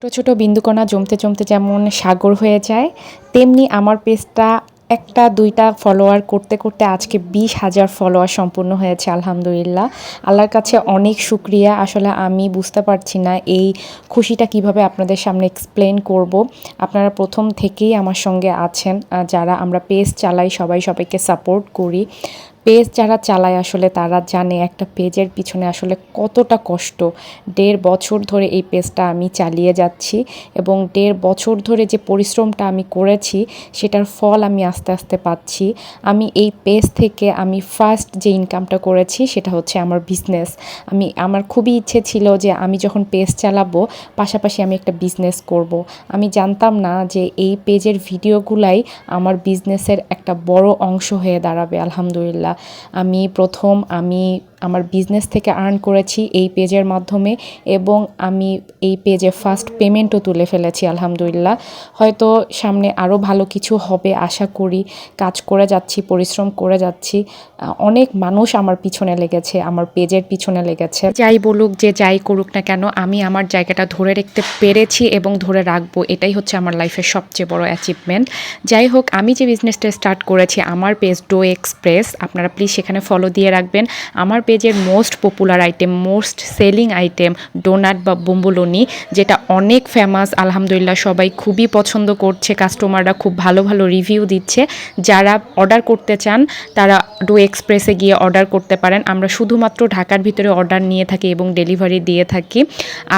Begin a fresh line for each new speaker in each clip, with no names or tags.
ছোট ছোট বিন্দুকণা জমতে জমতে যেমন সাগর হয়ে যায়, তেমনি আমার পেজটা একটা দুইটা ফলোয়ার করতে করতে আজকে 20,000 ফলোয়ার সম্পূর্ণ হয়েছে। আলহামদুলিল্লাহ, আল্লাহর কাছে অনেক শুক্রিয়া। আসলে আমি বুঝতে পারছি না এই খুশিটা কিভাবে আপনাদের সামনে এক্সপ্লেন করব। আপনারা প্রথম থেকেই আমার সঙ্গে আছেন, যারা আমরা পেজ চালাই সবাই সবাইকে সাপোর্ট করি। পেজ যারা চালায় আসলে তারা জানে একটা পেজের পিছনে আসলে কতটা কষ্ট। 1.5 বছর ধরে এই পেজটা আমি চালিয়ে যাচ্ছি এবং 1.5 বছর ধরে যে পরিশ্রমটা আমি করেছি সেটার ফল আমি আস্তে আস্তে পাচ্ছি। আমি এই পেজ থেকে আমি ফার্স্ট যে ইনকামটা করেছি সেটা হচ্ছে আমার বিজনেস। আমার খুবই ইচ্ছে ছিল যে আমি যখন পেজ চালাবো পাশাপাশি আমি একটা বিজনেস করব। আমি জানতাম না যে এই পেজের ভিডিওগুলাই আমার বিজনেসের একটা বড় অংশ হয়ে দাঁড়াবে। আলহামদুলিল্লাহ, আমি আমার বিজনেস থেকে আর্ন করেছি এই পেজের মাধ্যমে এবং আমি এই পেজে ফার্স্ট পেমেন্টও তুলে ফেলেছি। আলহামদুলিল্লাহ, হয়তো সামনে আরও ভালো কিছু হবে আশা করি। কাজ করে যাচ্ছি, পরিশ্রম করে যাচ্ছি। অনেক মানুষ আমার পিছনে লেগেছে, আমার পেজের পিছনে লেগেছে। যাই বলুক, যে যাই করুক না কেন, আমি আমার জায়গাটা ধরে রাখতে পেরেছি এবং ধরে রাখবো, এটাই হচ্ছে আমার লাইফের সবচেয়ে বড় অ্যাচিভমেন্ট। যাই হোক, আমি যে বিজনেসটা স্টার্ট করেছি আমার পেজ ডো এক্সপ্রেস, আপনারা প্লিজ সেখানে ফলো দিয়ে রাখবেন। আমার পেজের most popular item, most selling item donut বা বোম্বুলনি, যেটা অনেক ফেমাস। আলহামদুলিল্লাহ, সবাই খুবই পছন্দ করছে, কাস্টমাররা খুব ভালো ভালো রিভিউ দিচ্ছে। যারা অর্ডার করতে চান তারা ডো এক্সপ্রেসে গিয়ে অর্ডার করতে পারেন। আমরা শুধুমাত্র ঢাকার ভিতরে অর্ডার নিয়ে থাকি এবং ডেলিভারি দিয়ে থাকি।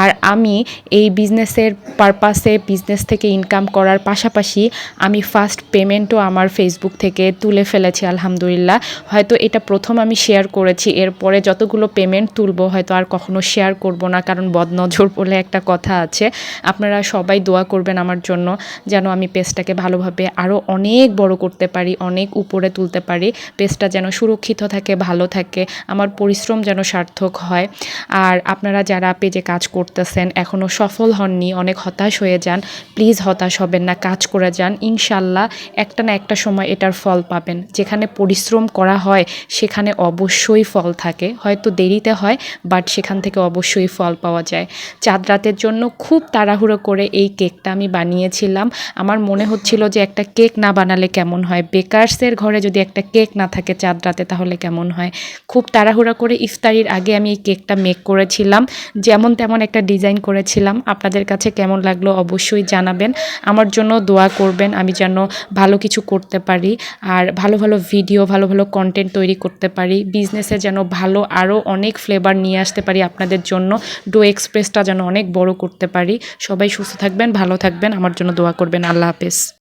আর আমি এই বিজনেসের পারপাসে, বিজনেস থেকে ইনকাম করার পাশাপাশি আমি ফার্স্ট পেমেন্টও আমার ফেসবুক থেকে তুলে ফেলেছি। আলহামদুলিল্লাহ, হয়তো এটা প্রথম আমি শেয়ার করেছি, এরপরে যতগুলো পেমেন্ট তুলবো হয়তো আর কখনো শেয়ার করব না, কারণ বদনজর বলে একটা কথা আছে। আপনারা সবাই দোয়া করবেন আমার জন্য, যেন আমি পেজটাকে ভালোভাবে আরও অনেক বড় করতে পারি, অনেক উপরে তুলতে পারি। পেজটা যেন সুরক্ষিত থাকে, ভালো থাকে, আমার পরিশ্রম যেন সার্থক হয়। আর আপনারা যারা পেজে কাজ করতেছেন, এখনও সফল হননি, অনেক হতাশ হয়ে যান, প্লিজ হতাশ হবেন না, কাজ করে যান। ইনশাল্লাহ একটা না একটা সময় এটার ফল পাবেন। যেখানে পরিশ্রম করা হয় সেখানে অবশ্যই ফল থাকে, হয়তো দেরিতে হয়, বাট সেখান থেকে অবশ্যই ফল পাওয়া যায়। চাঁদ রাতের জন্য খুব তাড়াহুড়ো করে এই কেকটা আমি বানিয়েছিলাম। আমার মনে হচ্ছিল যে একটা কেক না বানালে কেমন হয়, বেকার্সের ঘরে যদি একটা কেক না থাকে চাঁদ রাতে তাহলে কেমন হয়। খুব তাড়াহুড়া করে ইফতারির আগে আমি এই কেকটা মেক করেছিলাম, যেমন তেমন একটা ডিজাইন করেছিলাম। আপনাদের কাছে কেমন লাগলো অবশ্যই জানাবেন, আমার জন্য দোয়া করবেন আমি যেন ভালো কিছু করতে পারি, আর ভালো ভালো ভিডিও, ভালো ভালো কন্টেন্ট তৈরি করতে পারি, বিজনেসে যেন ভালো আরও অনেক ফ্লেভার নিয়ে আসতে পারি আপনাদের জন্য, ডো এক্সপ্রেসটা যেন অনেক বড় করতে পারি। সবাই সুস্থ থাকবেন, ভালো থাকবেন, আমার জন্য দোয়া করবেন। আল্লাহ হাফেজ।